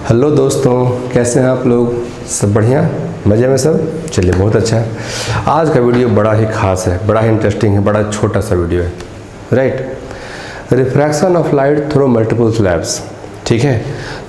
Hello दोस्तों, कैसे हैं आप लोग? सब बढ़िया, मज़े में सब? चलिए, बहुत अच्छा है। आज का वीडियो बड़ा ही खास है, बड़ा ही इंटरेस्टिंग है, बड़ा छोटा सा वीडियो है, right. Refraction of light through multiple slabs, ठीक है।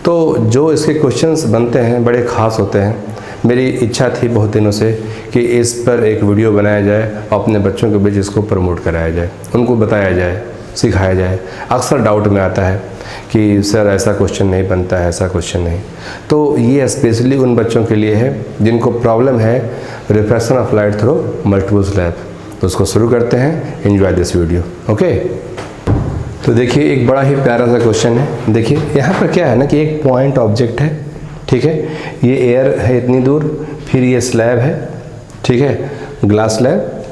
तो जो इसके क्वेश्चंस बनते हैं बड़े ख़ास होते हैं। मेरी इच्छा थी बहुत दिनों से कि इस पर एक वीडियो बनाया जाए और अपने बच्चों के बीच इसको प्रमोट कराया जाए, उनको बताया जाए, सिखाया जाए। अक्सर डाउट में आता है कि सर ऐसा क्वेश्चन नहीं बनता है, ऐसा क्वेश्चन नहीं। तो ये स्पेशली उन बच्चों के लिए है जिनको प्रॉब्लम है refraction of light through multiple slab. तो उसको शुरू करते हैं। Enjoy this video, okay. तो देखिए, एक बड़ा ही प्यारा सा क्वेश्चन है। देखिए यहाँ पर क्या है ना कि एक पॉइंट ऑब्जेक्ट है, ठीक है। ये एयर है इतनी दूर, फिर ये स्लैब है, ठीक है, glass slab.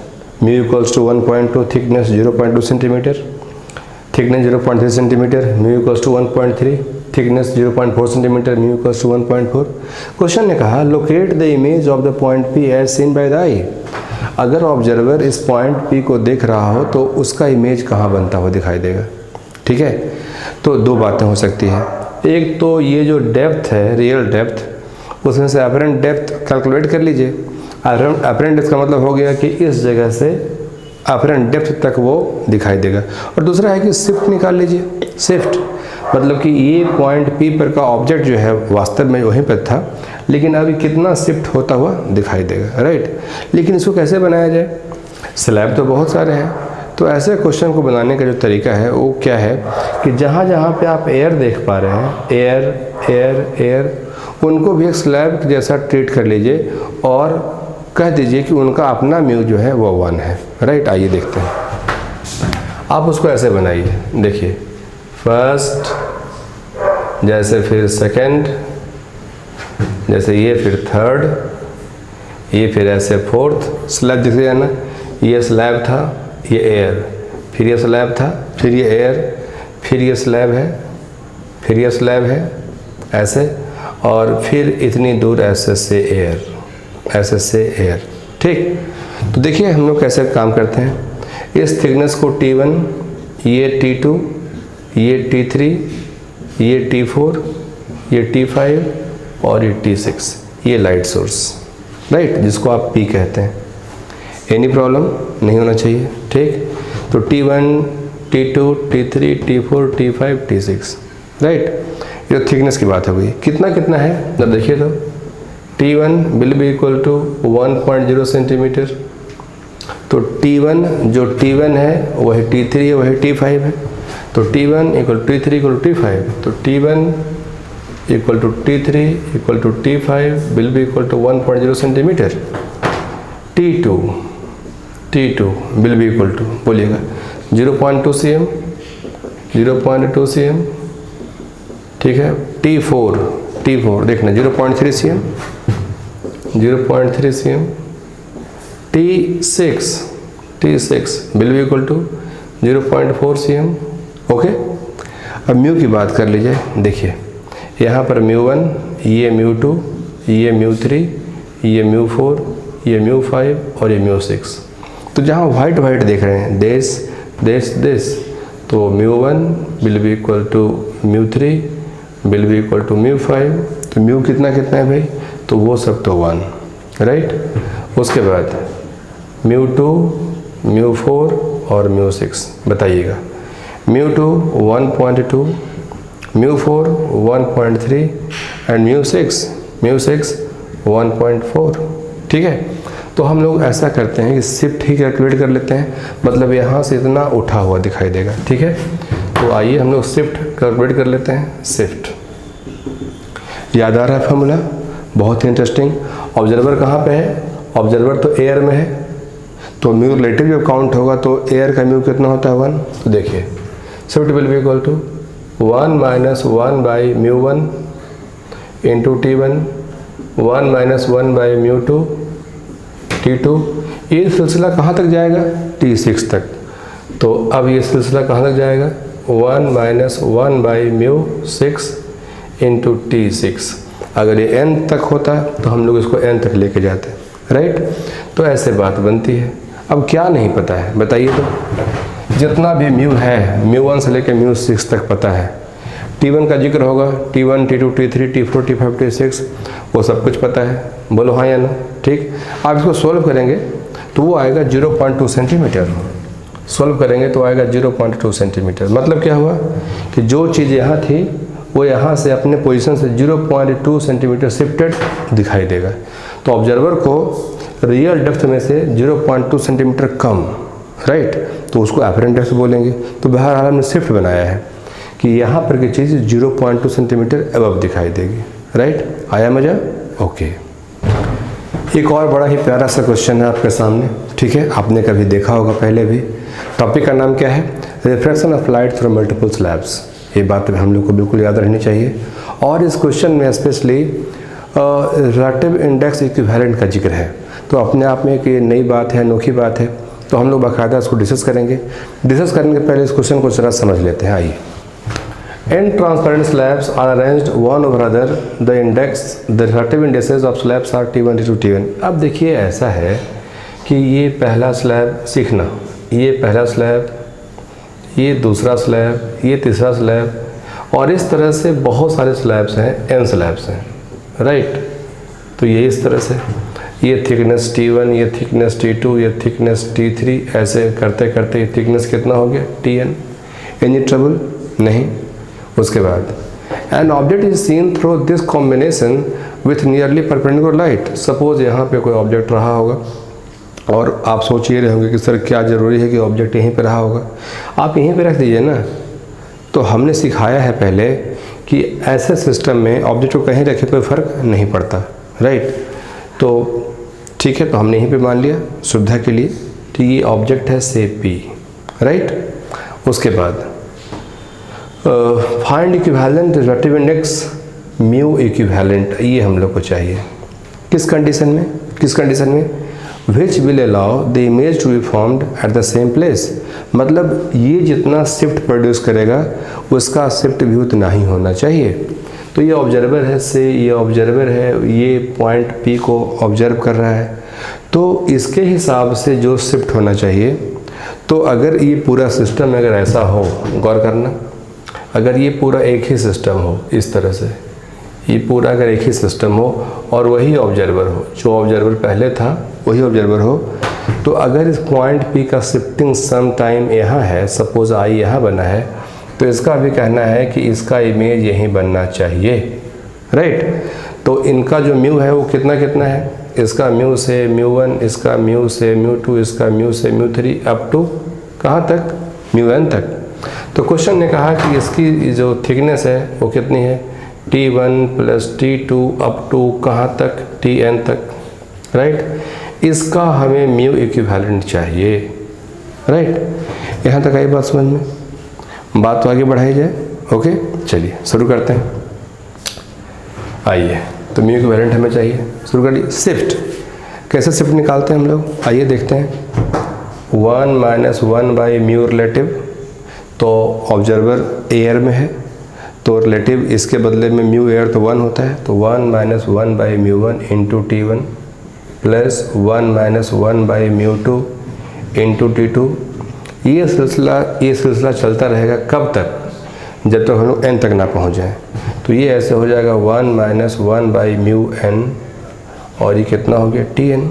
Mu equals to 1.2, thickness 0.2 centimetre, thickness 0.3 centimetre, mu equals to 1.3, thickness 0.4 centimetre, mu equals to 1.4। Question ने कहा locate the image of the point P as seen by the eye. अगर observer इस point P को देख रहा हो तो उसका इमेज कहाँ बनता हुआ दिखाई देगा, ठीक है। तो दो बातें हो सकती हैं। एक तो ये जो डेप्थ है, रियल डेप्थ, उसमें से अपरेंट डेप्थ कैलकुलेट कर लीजिए। अपरेंट डेप्थ का मतलब हो गया कि इस जगह से अपरेंट डेप्थ तक वो दिखाई देगा। और दूसरा है कि शिफ्ट निकाल लीजिए। शिफ्ट मतलब कि ये पॉइंट पी पर का ऑब्जेक्ट जो है वास्तव में वहीं पर था, लेकिन अभी कितना शिफ्ट होता हुआ दिखाई देगा, राइट। लेकिन इसको कैसे बनाया जाए? स्लैब तो बहुत सारे हैं। तो ऐसे क्वेश्चन को बनाने का जो तरीका है वो क्या है कि जहाँ जहाँ पे आप एयर देख पा रहे हैं, एयर एयर एयर, उनको भी एक स्लैब जैसा ट्रीट कर लीजिए और कह दीजिए कि उनका अपना म्यू जो है वो 1 है, राइट। आइए देखते हैं। आप उसको ऐसे बनाइए। देखिए, फर्स्ट जैसे, फिर सेकंड जैसे, ये फिर थर्ड, ये फिर ऐसे फोर्थ। स्लैब दिख रहा है ना, ये स्लैब था, ये एयर, फिर ये स्लैब था, फिर ये एयर, फिर ये स्लैब है, फिर ये स्लैब है, ऐसे, और फिर इतनी दूर ऐसे से एयर, ऐसे से एयर, ठीक। तो देखिए हम लोग कैसे काम करते हैं। इस थिकनेस को T1, ये T2, ये T3, ये T4, ये T5 और ये T6, ये लाइट सोर्स, राइट, जिसको आप P कहते हैं। एनी प्रॉब्लम नहीं होना चाहिए, ठीक। तो T1, T2, T3, T4, T5, T6, right. ये थिकनेस की बात हो गई। कितना कितना है जब देखिए तो T1 will be equal to 1.0 centimetre. तो T1 जो T1 है वही T3 है, वही T5 है। तो T1 equal T3 equal T5, तो T1 equal to T3 equal to T5 will be equal to 1.0 centimetre. T2 will be equal to, बोलिएगा, 0.2 cm, 0.2 cm, ठीक है। T4 देखना 0.3 cm, 0.3 cm। T6 will be equal to 0.4 cm, okay. अब mu की बात कर लीजिए। देखिए यहाँ पर म्यू1, ये म्यू2, ये म्यू3, ये म्यू4, ये म्यू5 और ये म्यू6। तो जहाँ वाइट वाइट देख रहे हैं, दिस, तो mu one will be equal to म्यू3 will be equal to mu five. तो म्यू कितना कितना है भाई? तो वो सब तो 1, राइट। उसके बाद म्यू2, म्यू4 और म्यू6 बताइएगा। म्यू2 1.2, म्यू4 1.3 एंड म्यू6 1.4, ठीक है। तो हम लोग ऐसा करते हैं कि शिफ्ट ही कैलकुलेट कर लेते हैं, मतलब यहाँ से इतना उठा हुआ दिखाई देगा, ठीक है। तो आइए हम लोग शिफ्ट कैलकुलेट कर लेते हैं। शिफ्ट याद आ रहा है फॉर्मूला? बहुत ही इंटरेस्टिंग। ऑब्जर्वर कहाँ पे है? ऑब्जर्वर तो एयर में है, तो म्यू रिलेटिव जब काउंट होगा तो एयर का म्यू कितना होता है? 1। तो देखिए shift will be equal to 1 minus 1 by mu one into T1, 1 minus 1 by mu two T2। ये सिलसिला कहाँ तक जाएगा? T6 तक। तो अब ये सिलसिला कहाँ तक जाएगा? 1 माइनस 1 बाई म्यू6 इंटू T6। अगर ये n तक होता तो हम लोग इसको n तक लेके जाते, राइट। तो ऐसे बात बनती है। अब क्या नहीं पता है बताइए? तो जितना भी म्यू है, म्यू1 से लेकर म्यू6 तक पता है। T1 का जिक्र होगा, T1, T2, T3, T4, T5, T6 वो सब कुछ पता है, बोलो हाँ या ना। ठीक, आप इसको सॉल्व करेंगे तो वो आएगा 0.2 सेंटीमीटर। सॉल्व करेंगे तो आएगा 0.2 सेंटीमीटर। मतलब क्या हुआ कि जो चीज़ यहाँ थी वो यहाँ से अपने पोजीशन से 0.2 सेंटीमीटर शिफ्टेड दिखाई देगा। तो ऑब्जर्वर को रियल डेप्थ में से 0.2 सेंटीमीटर कम, राइट, तो उसको एपरेंट डेप्थ बोलेंगे। तो बहरहाल हमने शिफ्ट बनाया है कि यहाँ पर की चीज़ 0.2 सेंटीमीटर अबव दिखाई देगी, राइट। आया मज़ा? ओके। एक और बड़ा ही प्यारा सा क्वेश्चन है आपके सामने, ठीक है, आपने कभी देखा होगा पहले भी। टॉपिक का नाम क्या है? Refraction of light through multiple slabs. ये बात हम लोग को बिल्कुल याद रहनी चाहिए। और इस क्वेश्चन में स्पेशली रिलेटिव इंडेक्स इक्विवेलेंट का जिक्र है। तो अपने आप में एक नई बात है, अनोखी बात है, तो हम लोग बाकायदा इसको डिस्कस करेंगे। डिस्कस करने के पहले इस क्वेश्चन को जरा समझ लेते हैं। आइए। N transparent slabs are arranged one over other. The relative indices of slabs are T1, T2, T1. अब देखिए ऐसा है कि ये पहला स्लैब सीखना, ये पहला स्लैब, ये दूसरा स्लैब, ये तीसरा स्लैब, और इस तरह से बहुत सारे स्लैब्स हैं, N स्लैब्स हैं, राइट। तो ये इस तरह से ये थिकनेस T1, ये थिकनेस T2, ये थिकनेस T3, ऐसे करते करते ये थिकनेस कितना हो गया? Tn। Any trouble? नहीं। उसके बाद an object is seen through this combination with nearly perpendicular light. Suppose यहाँ पे कोई ऑब्जेक्ट रहा होगा और आप सोच ही रहे होंगे कि सर क्या ज़रूरी है कि ऑब्जेक्ट यहीं पे रहा होगा। आप यहीं पे रख दीजिए ना। तो हमने सिखाया है पहले कि ऐसे सिस्टम में ऑब्जेक्ट को कहीं रखे कोई फ़र्क नहीं पड़ता, राइट। तो ठीक है, तो हमने यहीं पे मान लिया सुविधा के लिए कि ये ऑब्जेक्ट है से P, राइट। उसके बाद find equivalent relative index mu equivalent, ये हम लोग को चाहिए। किस कंडीशन में? किस कंडीशन में? Which will allow the image to be formed at the same place. मतलब ये जितना शिफ्ट प्रोड्यूस करेगा उसका शिफ्ट भी उतना ही होना चाहिए। तो ये ऑब्जर्वर है से, ये ऑब्जर्वर है, ये पॉइंट P को ऑब्जर्व कर रहा है, तो इसके हिसाब से जो शिफ्ट होना चाहिए। तो अगर ये पूरा सिस्टम अगर ऐसा हो, गौर करना, अगर ये पूरा एक ही सिस्टम हो, इस तरह से ये पूरा अगर एक ही सिस्टम हो और वही ऑब्जर्वर हो, जो ऑब्जर्वर पहले था वही ऑब्जर्वर हो, तो अगर इस पॉइंट P का शिफ्टिंग सम टाइम यहाँ है, सपोज I यहाँ बना है, तो इसका भी कहना है कि इसका इमेज यहीं बनना चाहिए, राइट। तो इनका जो म्यू है वो कितना कितना है? इसका म्यू से μ1, इसका म्यू से μ2, इसका म्यू से μ3, अप टू कहाँ तक? μn तक। तो क्वेश्चन ने कहा कि इसकी जो थिकनेस है वो कितनी है? T1 plus T2 up to कहाँ तक? Tn तक, राइट। इसका हमें म्यू इक्विवेलेंट चाहिए, राइट। यहाँ तक आई बात समझ में? बात तो आगे बढ़ाई जाए। ओके, चलिए शुरू करते हैं। आइए, तो म्यू इक्विवेलेंट हमें चाहिए, शुरू करिए। शिफ्ट कैसे शिफ्ट निकालते हैं हम लोग? आइए देखते हैं। 1 माइनस 1 बाई म्यू रिलेटिव, तो ऑब्जर्वर एयर में है तो रिलेटिव इसके बदले में म्यू एयर तो 1 होता है, तो 1 minus 1 by μ1 into T1 plus 1 minus 1 by μ2 into T2। ये सिलसिला चलता रहेगा कब तक? जब तक हम लोग n तक ना पहुँच जाए। तो ये ऐसे हो जाएगा 1 माइनस 1 बाई μn, और ये कितना हो गया? Tn।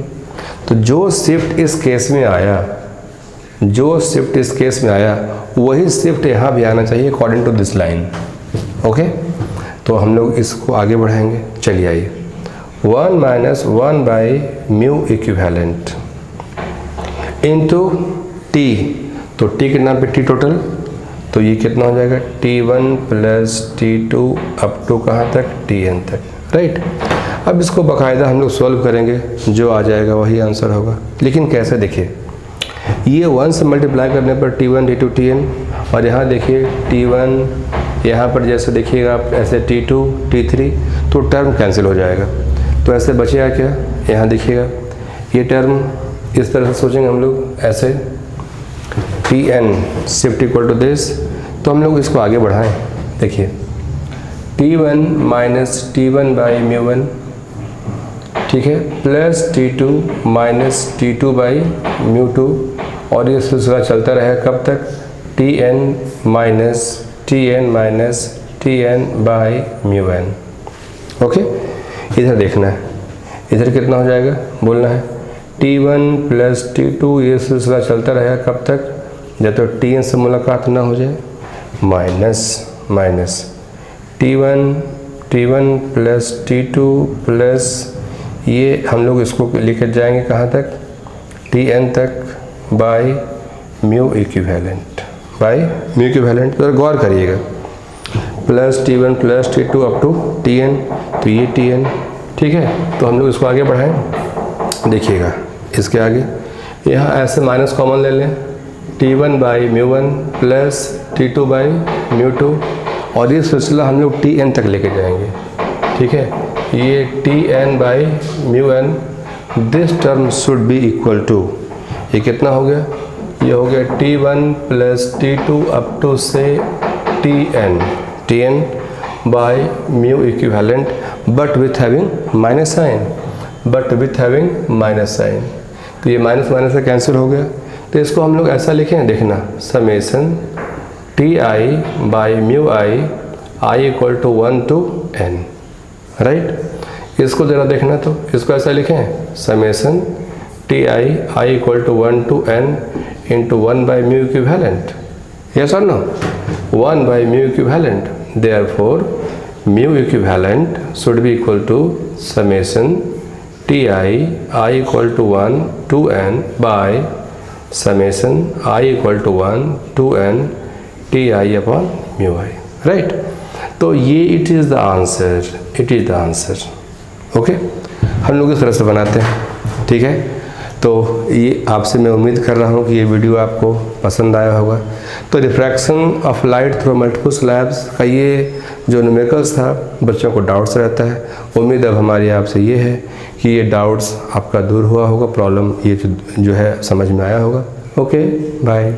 तो जो शिफ्ट इस केस में आया, जो शिफ्ट इस केस में आया वही शिफ्ट यहाँ भी आना चाहिए according to this line. Okay, तो हम लोग इसको आगे बढ़ाएंगे। चलिए आइए। 1 minus 1 by mu equivalent into T, तो T के नाम पे T टोटल, तो ये कितना हो जाएगा? T1 plus T2 up to कहाँ तक? Tn तक, राइट। अब इसको बाकायदा हम लोग सॉल्व करेंगे, जो आ जाएगा वही आंसर होगा। लेकिन कैसे? देखिए, ये 1 से मल्टीप्लाई करने पर T1 T2 Tn, और यहाँ देखिए T1, यहाँ पर जैसे देखिएगा आप ऐसे T2 T3, तो टर्म कैंसिल हो जाएगा। तो ऐसे बचेगा क्या? यहाँ देखिएगा ये टर्म इस तरह से सोचेंगे हम लोग, ऐसे Tn shift equal to this. तो हम लोग इसको आगे बढ़ाएं। देखिए T1 माइनस T1 बाई μ1, ठीक है, plus T2 minus T2 by μ2, और ये सिलसिला चलता रहेगा कब तक? Tn minus Tn/μn। ओके, इधर देखना है, इधर कितना हो जाएगा बोलना है, T1 + T2, ये सिलसिला चलता रहेगा कब तक, जब तक Tn से मुलाकात ना हो जाए, माइनस T1 + T2 प्लस ये हम लोग इसको लेकर जाएंगे कहाँ तक, Tn तक बाई म्यू इक्विवेलेंट, तो गौर करिएगा, plus T1 + T2 up to Tn, तो ये Tn, ठीक है। तो हम लोग इसको आगे बढ़ाएं, देखिएगा इसके आगे यहाँ ऐसे माइनस कॉमन ले लें, T1/μ1 प्लस T2/μ2, और ये सिलसिला हम लोग Tn तक लेके जाएंगे, ठीक है। ये Tn/μn, this term should be equal to, ये कितना हो गया, ये हो गया T1 + T2 अप टू से Tn by mu equivalent, but with having minus sign, तो ये माइनस से कैंसिल हो गया। तो इसको हम लोग ऐसा लिखें, देखना, summation Ti/μi i = 1 to n, right. इसको ज़रा देखना, तो इसको ऐसा लिखें, summation Ti i = 1 to n into 1/μ equivalent, yes or no, 1/μ equivalent, therefore mu equivalent should be equal to summation Ti i = 1 to n by summation i = 1 to n Ti/μi, right. तो ये it is the answer, okay. हम लोग इस तरह से बनाते हैं, ठीक है। तो ये आपसे मैं उम्मीद कर रहा हूँ कि ये वीडियो आपको पसंद आया होगा। तो refraction of light through multiple slabs का ये जो न्यूमेरिकल्स था, बच्चों को डाउट्स रहता है, उम्मीद अब हमारी आपसे ये है कि ये डाउट्स आपका दूर हुआ होगा, प्रॉब्लम ये जो है समझ में आया होगा। Okay, bye.